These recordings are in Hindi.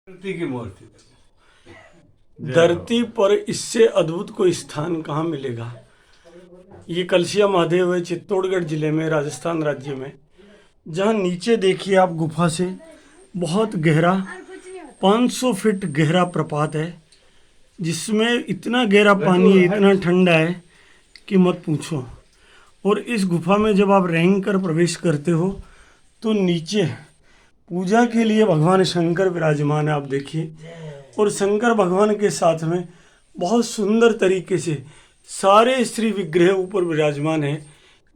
की मूर्ति। धरती पर इससे अद्भुत कोई स्थान कहाँ मिलेगा। ये कलसिया महादेव है चित्तौड़गढ़ जिले में, राजस्थान राज्य में। जहाँ नीचे देखिए आप गुफा से बहुत गहरा 500 फीट गहरा प्रपात है, जिसमें इतना गहरा पानी है, इतना ठंडा है कि मत पूछो। और इस गुफा में जब आप रेंग कर प्रवेश करते हो तो नीचे पूजा के लिए भगवान शंकर विराजमान है, आप देखिए। और शंकर भगवान के साथ में बहुत सुंदर तरीके से सारे श्री विग्रह ऊपर विराजमान है।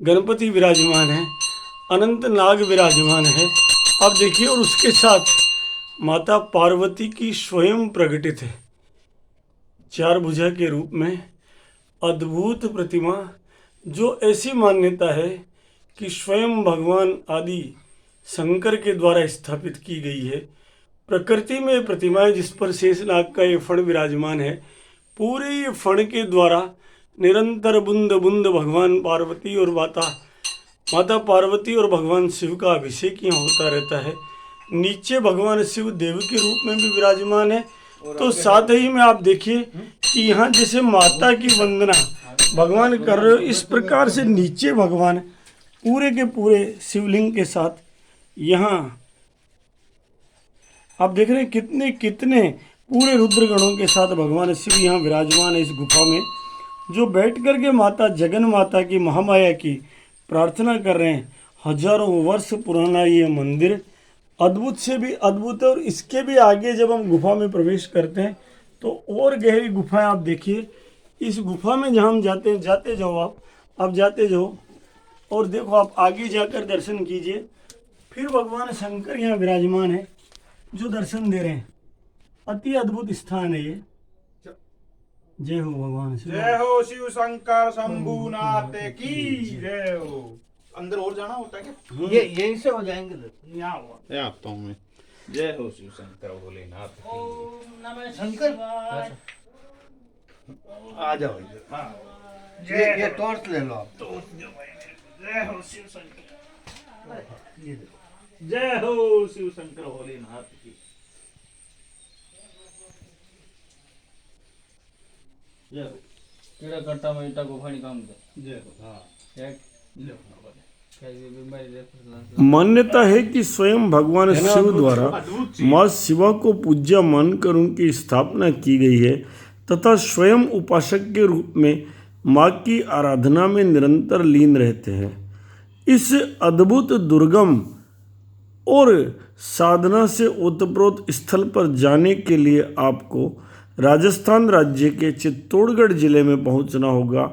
गणपति विराजमान है, अनंत नाग विराजमान है, आप देखिए। और उसके साथ माता पार्वती की स्वयं प्रकटित है, चार भुजा के रूप में अद्भुत प्रतिमा, जो ऐसी मान्यता है कि स्वयं भगवान आदि शंकर के द्वारा स्थापित की गई है। प्रकृति में प्रतिमाएं जिस पर शेषनाग का ये फण विराजमान है, पूरे ये फण के द्वारा निरंतर बूंद बूंद भगवान पार्वती और माता पार्वती और भगवान शिव का अभिषेक यहाँ होता रहता है। नीचे भगवान शिव देव के रूप में भी विराजमान है। तो साथ ही में आप देखिए कि यहाँ जैसे माता की वंदना भगवान कर रहे हो, इस प्रकार से नीचे भगवान पूरे के पूरे शिवलिंग के साथ यहाँ आप देख रहे हैं कितने कितने पूरे रुद्रगणों के साथ भगवान शिव यहाँ विराजमान है इस गुफा में, जो बैठ कर के माता जगन माता की महामाया की प्रार्थना कर रहे हैं। हजारों वर्ष पुराना ये मंदिर अद्भुत से भी अद्भुत है। और इसके भी आगे जब हम गुफा में प्रवेश करते हैं तो और गहरी गुफाएं आप देखिए। इस गुफा में जहाँ हम जाते हैं, जाते जाओ आप जाते जाओ और देखो, आप आगे जाकर दर्शन कीजिए। फिर भगवान शंकर यहाँ विराजमान है जो दर्शन दे रहे हैं। अति अद्भुत स्थान है ये। जय हो भगवान शिव, जय हो शिव शंकर शंभुनाथ की जय हो। अंदर और जाना होता है क्या? ये यहीं से हो जाएंगे, यहाँ आता हूँ मैं। जय हो शिव शंकर भोलेनाथ की। ओम नमः शंकर। आ जाओ इधर। हाँ। ये टॉर्च ले लो आप। जय हो शिव शंकर, ये देखो। जय हो शिव शंकर भोलेनाथ की। जय हो। केड़ा करता में इटा गुफानी काम दे। जय हो। हाँ। क्या जय हो। क्या ये बीमारी देखो। मान्यता है कि स्वयं भगवान शिव द्वारा माँ शिवा को पूज्य मानकर उनकी स्थापना की गई है तथा स्वयं उपासक के रूप में माँ की आराधना में निरंतर लीन रहते हैं। इस अद्भुत दुर्गम और साधना से ओतप्रोत स्थल पर जाने के लिए आपको राजस्थान राज्य के चित्तौड़गढ़ जिले में पहुंचना होगा।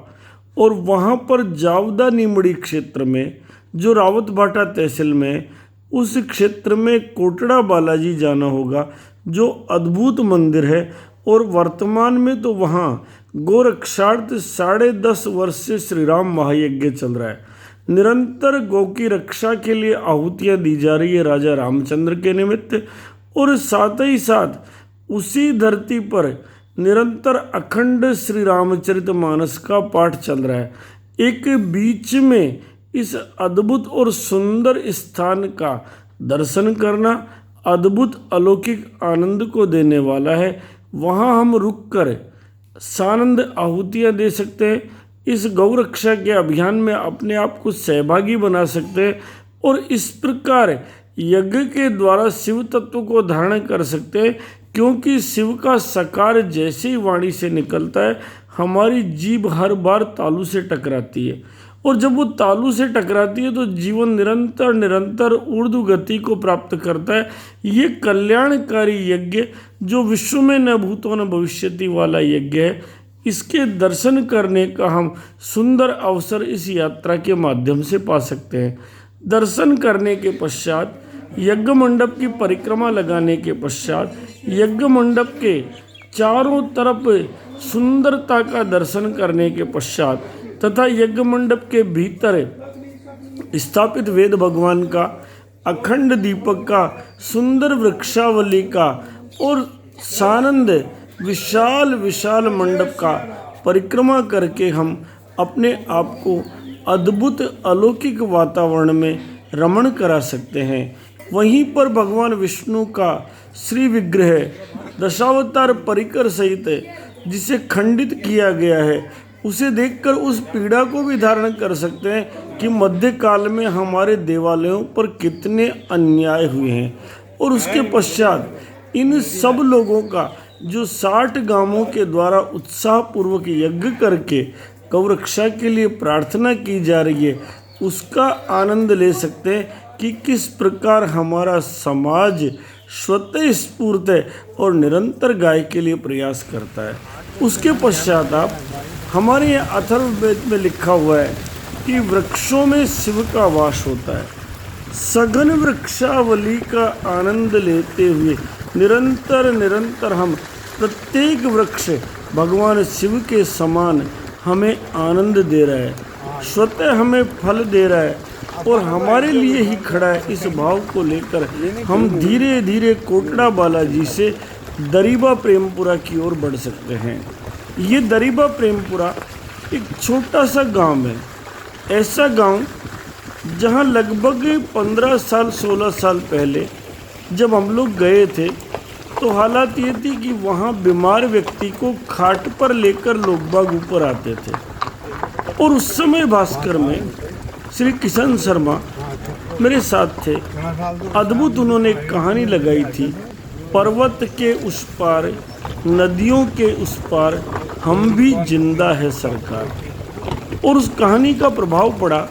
और वहां पर जावदा नीमड़ी क्षेत्र में, जो रावतभाटा तहसील में, उस क्षेत्र में कोटड़ा बालाजी जाना होगा, जो अद्भुत मंदिर है। और वर्तमान में तो वहाँ गोरक्षार्थ 10.5 वर्ष से श्री राम महायज्ञ चल रहा है। निरंतर गौ की रक्षा के लिए आहुतियाँ दी जा रही है राजा रामचंद्र के निमित्त। और साथ ही साथ उसी धरती पर निरंतर अखंड श्री रामचरितमानस का पाठ चल रहा है। एक बीच में इस अद्भुत और सुंदर स्थान का दर्शन करना अद्भुत अलौकिक आनंद को देने वाला है। वहाँ हम रुककर सानंद आहुतियाँ दे सकते हैं, इस गौरक्षा के अभियान में अपने आप को सहभागी बना सकते हैं और इस प्रकार यज्ञ के द्वारा शिव तत्व को धारण कर सकते हैं। क्योंकि शिव का सकार जैसे ही वाणी से निकलता है, हमारी जीभ हर बार तालू से टकराती है। और जब वो तालू से टकराती है तो जीवन निरंतर निरंतर ऊर्ध्व गति को प्राप्त करता है। ये कल्याणकारी यज्ञ जो विश्व में न भूतो न भविष्यति वाला यज्ञ है, इसके दर्शन करने का हम सुंदर अवसर इस यात्रा के माध्यम से पा सकते हैं। दर्शन करने के पश्चात, यज्ञ मंडप की परिक्रमा लगाने के पश्चात, यज्ञ मंडप के चारों तरफ सुंदरता का दर्शन करने के पश्चात तथा यज्ञ मंडप के भीतर स्थापित वेद भगवान का, अखंड दीपक का, सुंदर वृक्षावली का और सानंद विशाल विशाल मंडप का परिक्रमा करके हम अपने आप को अद्भुत अलौकिक वातावरण में रमण करा सकते हैं। वहीं पर भगवान विष्णु का श्री विग्रह दशावतार परिकर सहित है, जिसे खंडित किया गया है, उसे देखकर उस पीड़ा को भी धारण कर सकते हैं कि मध्यकाल में हमारे देवालयों पर कितने अन्याय हुए हैं। और उसके पश्चात इन सब लोगों का जो 60 गांवों के द्वारा उत्साहपूर्वक यज्ञ करके गौरक्षा के लिए प्रार्थना की जा रही है, उसका आनंद ले सकते हैं कि किस प्रकार हमारा समाज स्वतः स्फूर्त है और निरंतर गाय के लिए प्रयास करता है। उसके पश्चात आप हमारे यहाँ अथर्ववेद में लिखा हुआ है कि वृक्षों में शिव का वास होता है। सघन वृक्षावली का आनंद लेते हुए निरंतर हम प्रत्येक वृक्ष भगवान शिव के समान हमें आनंद दे रहा है, स्वतः हमें फल दे रहा है और हमारे लिए ही खड़ा है। इस भाव को लेकर हम धीरे धीरे कोटड़ा बालाजी से दरीबा प्रेमपुरा की ओर बढ़ सकते हैं। ये दरीबा प्रेमपुरा एक छोटा सा गांव है, ऐसा गांव जहां लगभग 15 साल 16 साल पहले जब हम लोग गए थे तो हालात ये थी कि वहाँ बीमार व्यक्ति को खाट पर लेकर लोग बाग ऊपर आते थे। और उस समय भास्कर में श्री किशन शर्मा मेरे साथ थे। अद्भुत उन्होंने एक कहानी लगाई थी, पर्वत के उस पार नदियों के उस पार हम भी जिंदा है सरकार। और उस कहानी का प्रभाव पड़ा,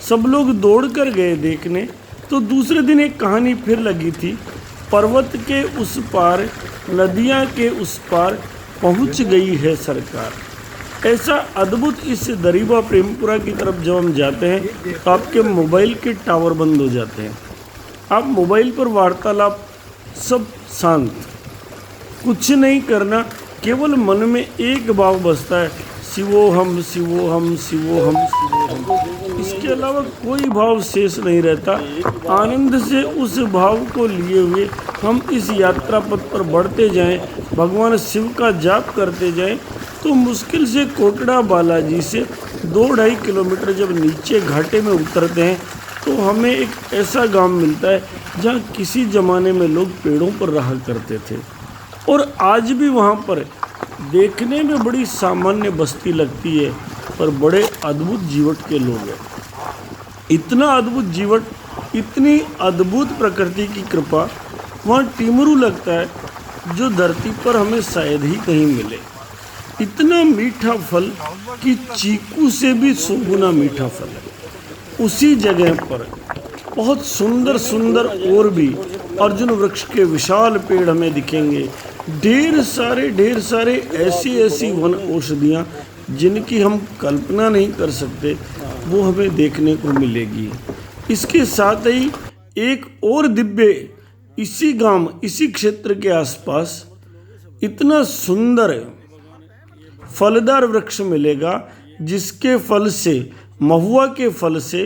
सब लोग दौड़ कर गए देखने। तो दूसरे दिन एक कहानी फिर लगी थी, पर्वत के उस पार नदियाँ के उस पार पहुँच गई है सरकार। ऐसा अद्भुत इस दरीबा प्रेमपुरा की तरफ जब हम जाते हैं तो आपके मोबाइल के टावर बंद हो जाते हैं, आप मोबाइल पर वार्तालाप सब शांत, कुछ नहीं करना, केवल मन में एक भाव बसता है, शिवोहम शिवोहम शिवोहम शिवोहम। इसके अलावा कोई भाव शेष नहीं रहता। आनंद से उस भाव को लिए हुए हम इस यात्रा पथ पर बढ़ते जाएं, भगवान शिव का जाप करते जाएं, तो मुश्किल से कोटड़ा बालाजी से 2-2.5 किलोमीटर जब नीचे घाटे में उतरते हैं तो हमें एक ऐसा गांव मिलता है जहां किसी ज़माने में लोग पेड़ों पर रहा करते थे और आज भी वहां पर देखने में बड़ी सामान्य बस्ती लगती है पर बड़े अद्भुत जीवट के लोग हैं। इतना अद्भुत जीवट, इतनी अद्भुत प्रकृति की कृपा, वहाँ टिमरू लगता है जो धरती पर हमें शायद ही कहीं मिले। इतना मीठा फल कि चीकू से भी 100 गुना मीठा फल है। उसी जगह पर बहुत सुंदर सुंदर और भी अर्जुन वृक्ष के विशाल पेड़ हमें दिखेंगे। ढेर सारे ऐसी वन औषधियाँ जिनकी हम कल्पना नहीं कर सकते, वो हमें देखने को मिलेगी। इसके साथ ही एक और दिव्य इसी गांव, इसी क्षेत्र के आसपास इतना सुंदर फलदार वृक्ष मिलेगा जिसके फल से, महुआ के फल से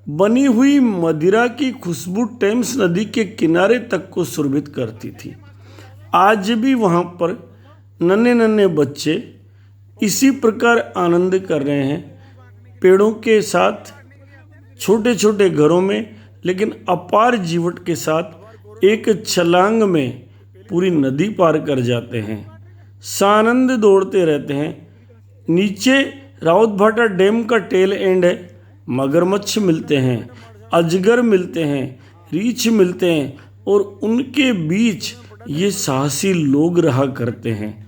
बनी हुई मदिरा की खुशबू टेम्स नदी के किनारे तक को सुरभित करती थी। आज भी वहाँ पर नन्हे बच्चे इसी प्रकार आनंद कर रहे हैं, पेड़ों के साथ, छोटे छोटे घरों में, लेकिन अपार जीवट के साथ एक छलांग में पूरी नदी पार कर जाते हैं। सानंद दौड़ते रहते हैं। नीचे राउतभाटा डैम का टेल एंड है, मगरमच्छ मिलते हैं, अजगर मिलते हैं, रीछ मिलते हैं और उनके बीच ये साहसी लोग रहा करते हैं।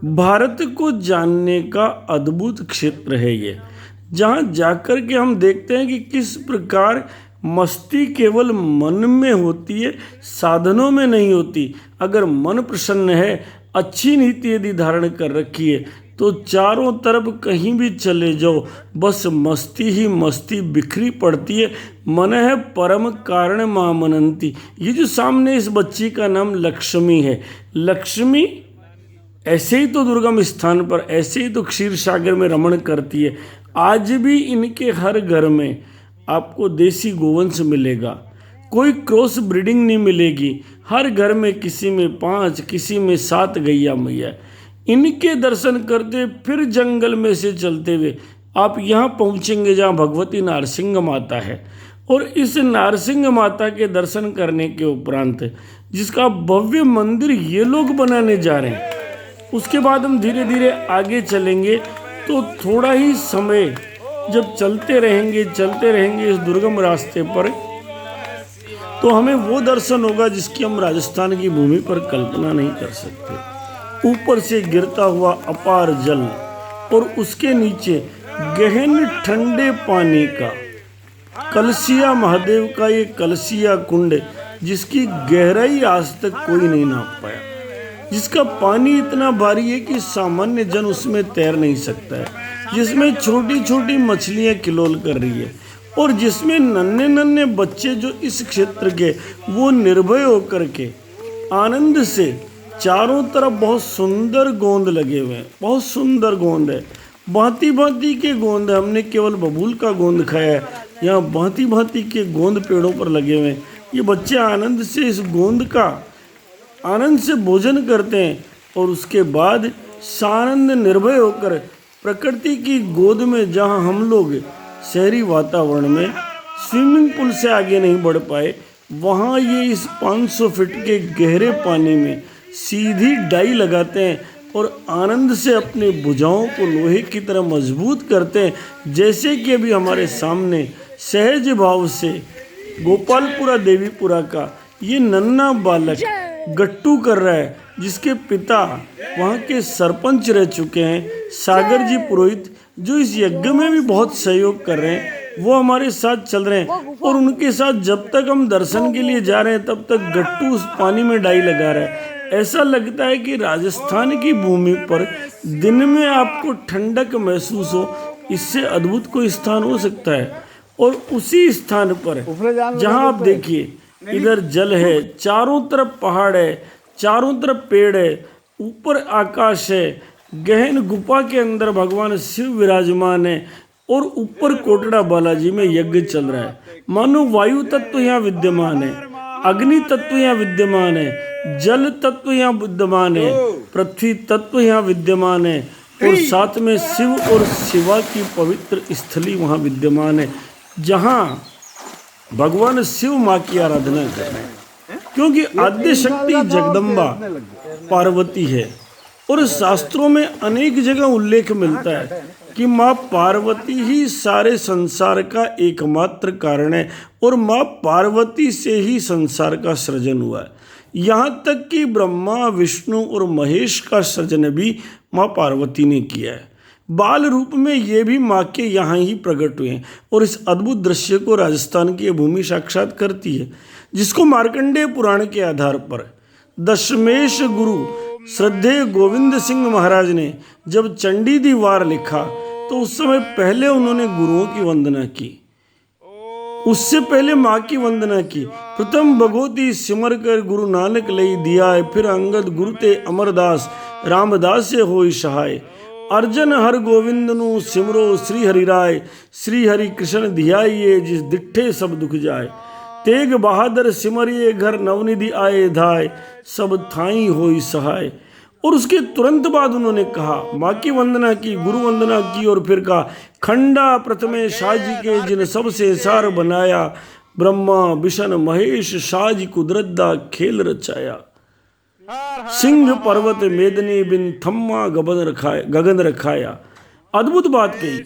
भारत को जानने का अद्भुत क्षेत्र है ये, जहाँ जाकर के हम देखते हैं कि किस प्रकार मस्ती केवल मन में होती है, साधनों में नहीं होती। अगर मन प्रसन्न है, अच्छी नीति यदि धारण कर रखी है, तो चारों तरफ कहीं भी चले जाओ, बस मस्ती ही मस्ती बिखरी पड़ती है। मन है परम कारण मां मनंती। ये जो सामने इस बच्ची का नाम लक्ष्मी है, लक्ष्मी ऐसे ही तो दुर्गम स्थान पर, ऐसे ही तो क्षीर सागर में रमण करती है। आज भी इनके हर घर में आपको देसी गोवंश मिलेगा, कोई क्रॉस ब्रीडिंग नहीं मिलेगी। हर घर में किसी में 5, किसी में 7 गैया मैया। इनके दर्शन करते फिर जंगल में से चलते हुए आप यहाँ पहुँचेंगे जहाँ भगवती नारसिंह माता है। और इस नारसिंह माता के दर्शन करने के उपरांत जिसका भव्य मंदिर ये लोग बनाने जा रहे हैं, उसके बाद हम धीरे धीरे आगे चलेंगे तो थोड़ा ही समय जब चलते रहेंगे इस दुर्गम रास्ते पर, तो हमें वो दर्शन होगा जिसकी हम राजस्थान की भूमि पर कल्पना नहीं कर सकते। ऊपर से गिरता हुआ अपार जल और उसके नीचे गहन ठंडे पानी का कलसिया महादेव का ये कलसिया कुंड, जिसकी गहराई आज तक कोई नहीं नाप पाया, जिसका पानी इतना भारी है कि सामान्य जन उसमें तैर नहीं सकता है, जिसमें छोटी छोटी मछलियां किलोल कर रही है और जिसमें नन्हे नन्हे बच्चे जो इस क्षेत्र के वो निर्भय होकर के आनंद से चारों तरफ बहुत सुंदर गोंद लगे हुए हैं, बहुत सुंदर गोंद है, भांति भांति के गोंद है। हमने केवल बबूल का गोंद खाया है, यहाँ भांति भांति के गोंद पेड़ों पर लगे हुए हैं। ये बच्चे आनंद से इस गोंद का आनंद से भोजन करते हैं और उसके बाद सानंद निर्भय होकर प्रकृति की गोद में, जहाँ हम लोग शहरी वातावरण में स्विमिंग पूल से आगे नहीं बढ़ पाए, वहाँ ये इस 500 फीट के गहरे पानी में सीधी डाई लगाते हैं और आनंद से अपनी भुजाओं को लोहे की तरह मजबूत करते हैं। जैसे कि अभी हमारे सामने सहज भाव से गोपालपुरा देवीपुरा का ये नन्हा बालक गट्टू कर रहा है, जिसके पिता वहाँ के सरपंच रह चुके हैं सागर जी पुरोहित, जो इस यज्ञ में भी बहुत सहयोग कर रहे हैं, वो हमारे साथ चल रहे हैं। और उनके साथ जब तक हम दर्शन के लिए जा रहे हैं तब तक गट्टू उस पानी में डाई लगा रहा है। ऐसा लगता है कि राजस्थान की भूमि पर दिन में आपको ठंडक महसूस हो, इससे अद्भुत कोई स्थान हो सकता है। और उसी स्थान पर जहाँ आप देखिए इधर जल है, चारों तरफ पहाड़ है, चारों तरफ पेड़ है, ऊपर आकाश है, गहन गुफा के अंदर भगवान शिव विराजमान है और ऊपर कोटड़ा बालाजी में यज्ञ चल रहा है। मानो वायु तत्व यहाँ विद्यमान है, अग्नि तत्व यहाँ विद्यमान है, जल तत्व यहाँ विद्यमान है, पृथ्वी तत्व यहाँ विद्यमान है और साथ में शिव और शिवा की पवित्र स्थली वहाँ विद्यमान है, जहाँ भगवान शिव माँ की आराधना कर रहे हैं। क्योंकि आद्य शक्ति जगदम्बा पार्वती है और शास्त्रों में अनेक जगह उल्लेख मिलता है कि माँ पार्वती ही सारे संसार का एकमात्र कारण है और माँ पार्वती से ही संसार का सृजन हुआ है। यहाँ तक कि ब्रह्मा, विष्णु और महेश का सृजन भी माँ पार्वती ने किया है। बाल रूप में ये भी माँ के यहाँ ही प्रकट हुए हैं और इस अद्भुत दृश्य को राजस्थान की भूमि साक्षात करती है, जिसको मार्कंडेय पुराण के आधार पर दशमेश गुरु श्रद्धेय गोविंद सिंह महाराज ने जब चंडी दीवार लिखा तो उस समय पहले उन्होंने गुरुओं की वंदना की, उससे पहले माँ की वंदना की। प्रथम भगवती सिमर कर गुरु नानक लई दिया, फिर अंगद गुरु ते अमरदास रामदास से होई सहाय। अर्जन हर गोविंद नु सिमरो श्री हरि राय, श्री हरि कृष्ण धियाइए जिस दिठे सब दुख जाए। तेग बहादुर सिमरिए घर नवनिधि आए धाय, सब थाई होई सहाय। और उसके तुरंत बाद उन्होंने कहा, माँ की वंदना की, गुरु वंदना की और फिर कहा, खंडा प्रथमे शाजी के जिन सबसे सार बनाया, ब्रह्मा विष्णु महेश शाजी कुदरत खेल रचाया। सिंह पर्वत मेदनी बिन थम्मा गगन रखाया। अद्भुत बात कही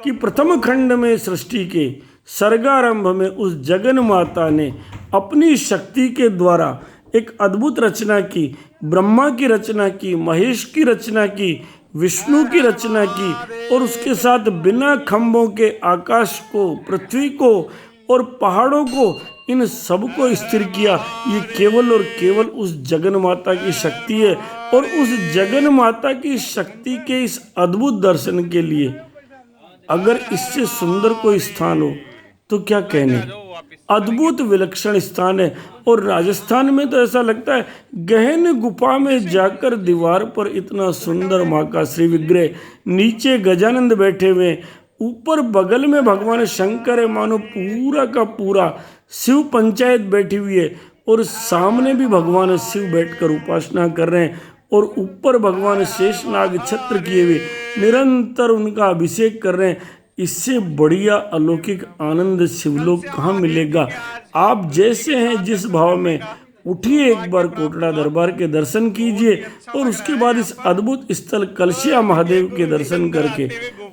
कि प्रथम खंड में सृष्टि के सर्गारंभ में उस जगन माता ने अपनी शक्ति के द्वारा एक अद्भुत रचना की, ब्रह्मा की रचना की, महेश की रचना की, विष्णु की रचना की और उसके साथ बिना खंभों के आकाश को, पृथ्वी को और पहाड़ों को, इन सब को स्थिर किया। ये केवल और केवल उस जगन माता की शक्ति है और उस जगन माता की शक्ति के इस अद्भुत दर्शन के लिए अगर इससे सुंदर कोई स्थान हो तो क्या कहने। अद्भुत विलक्षण स्थान है और राजस्थान में तो ऐसा लगता है गहन गुफा में जाकर दीवार पर इतना सुंदर माँ का श्री विग्रह, नीचे गजानंद बैठे हुए, ऊपर बगल में भगवान शंकर है, मानो पूरा का पूरा शिव पंचायत बैठी हुई है और सामने भी भगवान शिव बैठकर उपासना कर रहे हैं और ऊपर भगवान शेषनाग छत्र किए हुए निरंतर उनका अभिषेक कर रहे हैं। इससे बढ़िया अलौकिक आनंद शिवलोक कहाँ मिलेगा। आप जैसे हैं जिस भाव में, उठिए एक बार कोटड़ा दरबार के दर्शन कीजिए और उसके बाद इस अद्भुत स्थल कलशिया महादेव के दर्शन करके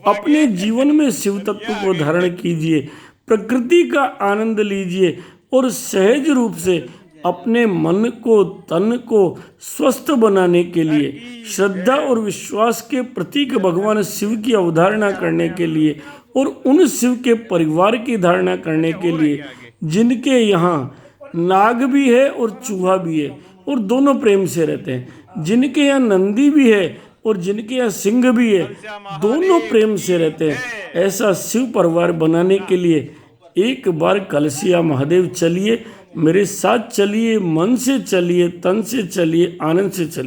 अपने जीवन में शिव तत्व को धारण कीजिए, प्रकृति का आनंद लीजिए और सहज रूप से अपने मन को, तन को स्वस्थ बनाने के लिए, श्रद्धा और विश्वास के प्रतीक भगवान शिव की अवधारणा करने के लिए और उन शिव के परिवार की धारणा करने के लिए जिनके यहाँ नाग भी है और चूहा भी है और दोनों प्रेम से रहते हैं, जिनके यहाँ नंदी भी है और जिनके यहाँ सिंह भी है, दोनों प्रेम से रहते हैं, ऐसा शिव परिवार बनाने के लिए एक बार कलशिया महादेव चलिए, मेरे साथ चलिए, मन से चलिए, तन से चलिए, आनंद से चलिए।